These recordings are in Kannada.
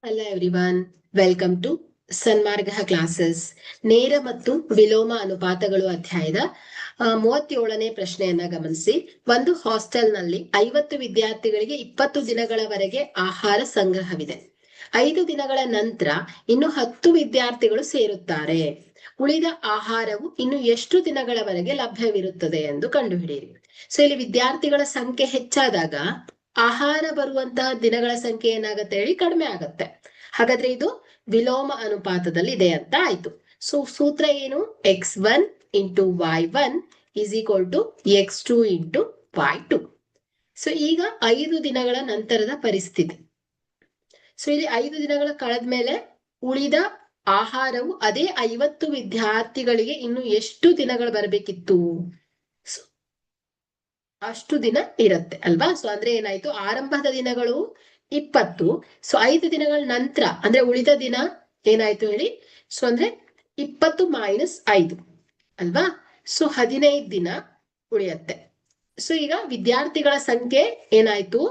Hello everyone, welcome to Sanmarga classes. ನೇರ ಮತ್ತು ವಿಲೋಮ ಅನುಪಾತಗಳು ಅಧ್ಯಾಯದ 37ನೇ ಪ್ರಶ್ನೆಯನ್ನ ಗಮನಿಸಿ. ಒಂದು ಹಾಸ್ಟೆಲ್ನಲ್ಲಿ 50 ವಿದ್ಯಾರ್ಥಿಗಳಿಗೆ 20 ದಿನಗಳವರೆಗೆ ಆಹಾರ ಸಂಗ್ರಹವಿದೆ. 5 ದಿನಗಳ ನಂತರ ಇನ್ನು 10 ವಿದ್ಯಾರ್ಥಿಗಳು ಸೇರುತ್ತಾರೆ. ಉಳಿದ ಆಹಾರವು ಇನ್ನು ಎಷ್ಟು ದಿನಗಳವರೆಗೆ ಲಭ್ಯವಿರುತ್ತದೆ ಎಂದು ಕಂಡುಹಿಡಿಯಿರಿ. ಸೊ ಇಲ್ಲಿ ವಿದ್ಯಾರ್ಥಿಗಳ ಸಂಖ್ಯೆ ಹೆಚ್ಚಾದಾಗ ಆಹಾರ ಬರುವಂತಹ ದಿನಗಳ ಸಂಖ್ಯೆ ಏನಾಗತ್ತೆ ಹೇಳಿ ಕಡಿಮೆ ಆಗತ್ತೆ. ಹಾಗಾದ್ರೆ ಇದು ವಿಲೋಮ ಅನುಪಾತದಲ್ಲಿ ಇದೆ ಅಂತ ಆಯ್ತು. ಸೊ ಸೂತ್ರ ಏನು? x1 into y1 is equal to x2 into y2. So ಈಗ 5 ದಿನಗಳ ನಂತರದ ಪರಿಸ್ಥಿತಿ. ಸೊ ಇಲ್ಲಿ 5 ದಿನಗಳ ಕಳೆದ್ಮೇಲೆ ಉಳಿದ ಆಹಾರವು ಅದೇ 50 ವಿದ್ಯಾರ್ಥಿಗಳಿಗೆ ಇನ್ನು ಎಷ್ಟು ದಿನಗಳು ಬರಬೇಕಿತ್ತು? ಅಷ್ಟು ದಿನ ಇರುತ್ತೆ ಅಲ್ವಾ? ಸೊ ಅಂದ್ರೆ ಏನಾಯ್ತು, ಆರಂಭದ ದಿನಗಳು 20. ಸೊ 5 ದಿನಗಳ ನಂತರ ಅಂದ್ರೆ ಉಳಿದ ದಿನ ಏನಾಯ್ತು ಹೇಳಿ? ಸೊ ಅಂದ್ರೆ 20 ಮೈನಸ್ 5 ಅಲ್ವಾ? ಸೊ 15 ದಿನ ಉಳಿಯತ್ತೆ. ಸೊ ಈಗ ವಿದ್ಯಾರ್ಥಿಗಳ ಸಂಖ್ಯೆ ಏನಾಯ್ತು?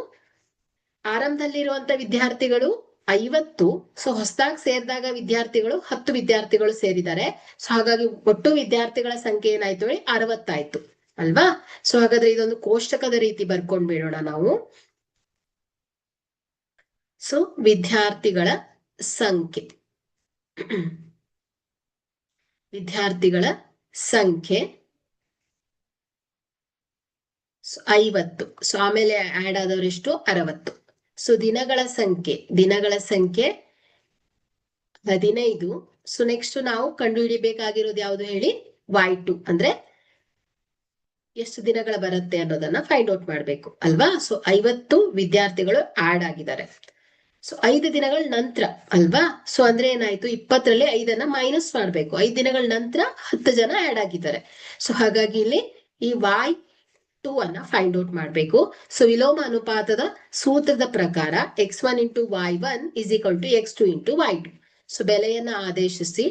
ಆರಂಭದಲ್ಲಿರುವಂತ ವಿದ್ಯಾರ್ಥಿಗಳು 50. ಸೊ ಹೊಸದಾಗಿ ಸೇರಿದಾಗ ವಿದ್ಯಾರ್ಥಿಗಳು 10 ವಿದ್ಯಾರ್ಥಿಗಳು ಸೇರಿದ್ದಾರೆ. ಸೊ ಹಾಗಾಗಿ ಒಟ್ಟು ವಿದ್ಯಾರ್ಥಿಗಳ ಸಂಖ್ಯೆ ಏನಾಯ್ತು ಹೇಳಿ? 60 ಆಯ್ತು ಅಲ್ವಾ? ಸೊ ಹಾಗಾದ್ರೆ ಇದೊಂದು ಕೋಷ್ಟಕದ ರೀತಿ ಬರ್ಕೊಂಡ್ ಬಿಡೋಣ ನಾವು. ಸೊ ವಿದ್ಯಾರ್ಥಿಗಳ ಸಂಖ್ಯೆ 50. ಸೊ ಆಮೇಲೆ ಆಡ್ ಆದವರೆಷ್ಟು? 60. ಸೊ ದಿನಗಳ ಸಂಖ್ಯೆ 15. ಸೊ ನೆಕ್ಸ್ಟ್ ನಾವು ಕಂಡು ಹಿಡಿಬೇಕಾಗಿರೋದು ಯಾವುದು ಹೇಳಿ? y2 ಅಂದ್ರೆ ಎಷ್ಟು ದಿನಗಳ ಬರುತ್ತೆ ಅನ್ನೋದನ್ನ ಫೈಂಡ್ ಔಟ್ ಮಾಡ್ಬೇಕು ಅಲ್ವಾ? ಸೊ 50 ವಿದ್ಯಾರ್ಥಿಗಳು ಆಡ್ ಆಗಿದ್ದಾರೆ. ಸೊ 5 ದಿನಗಳ ನಂತರ ಅಲ್ವಾ? ಸೊ ಅಂದ್ರೆ ಏನಾಯ್ತು, 20ರಲ್ಲಿ 5ಅನ್ನ ಮೈನಸ್ ಮಾಡ್ಬೇಕು. 5 ದಿನಗಳ ನಂತರ 10 ಜನ ಆಡ್ ಆಗಿದ್ದಾರೆ. ಸೊ ಹಾಗಾಗಿ ಇಲ್ಲಿ ಈ y2 ಅನ್ನ ಫೈಂಡ್ ಔಟ್ ಮಾಡ್ಬೇಕು. ಸೊ ವಿಲೋಮ ಅನುಪಾತದ ಸೂತ್ರದ ಪ್ರಕಾರ x1 into y1 is equal to x2 into y2. So ಬೆಲೆಯನ್ನ ಆದೇಶಿಸಿ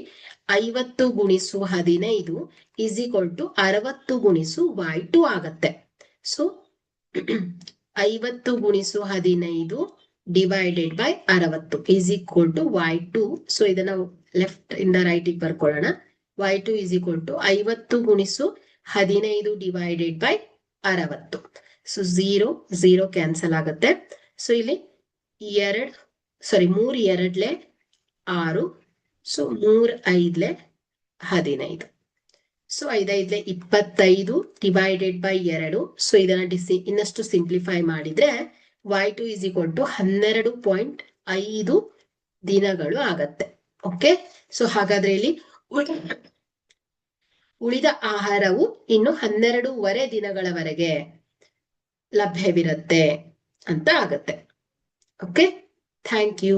50 ಗುಣಿಸು 15 ಈಸ್ ಈಕ್ವಲ್ ಟು 60 ಗುಣಿಸು y2 ಆಗತ್ತೆ. ಸೊ 50 ಗುಣಿಸು 15 divided by 60 is equal to y2. So ಇದನ್ನ ಲೆಫ್ಟ್ ಇಂದ ರೈಟ್ ಗೆ ಬರ್ಕೊಳ್ಳೋಣ. y2 ಈಸ್ ಈಕ್ವಲ್ ಟು 50 ಗುಣಿಸು 15 ಡಿವೈಡೆಡ್ ಬೈ 60. ಸೊ 0 ಕ್ಯಾನ್ಸಲ್ ಆಗತ್ತೆ. ಸೊ ಇಲ್ಲಿ 3 2 6. So 3 5 15. So 5 5 25 divided by 2. So ಇದನ್ನ ಇನ್ನಷ್ಟು ಸಿಂಪ್ಲಿಫೈ ಮಾಡಿದ್ರೆ y2 ಇಸ್ ಈಕ್ವಲ್ ಟು 12.5 ದಿನಗಳು ಆಗತ್ತೆ. ಓಕೆ. ಸೊ ಹಾಗಾದ್ರೆ ಇಲ್ಲಿ ಉಳಿದ ಆಹಾರವು ಇನ್ನು 12.5 ದಿನಗಳವರೆಗೆ ಲಭ್ಯವಿರುತ್ತೆ ಅಂತ ಆಗತ್ತೆ. Okay, thank you.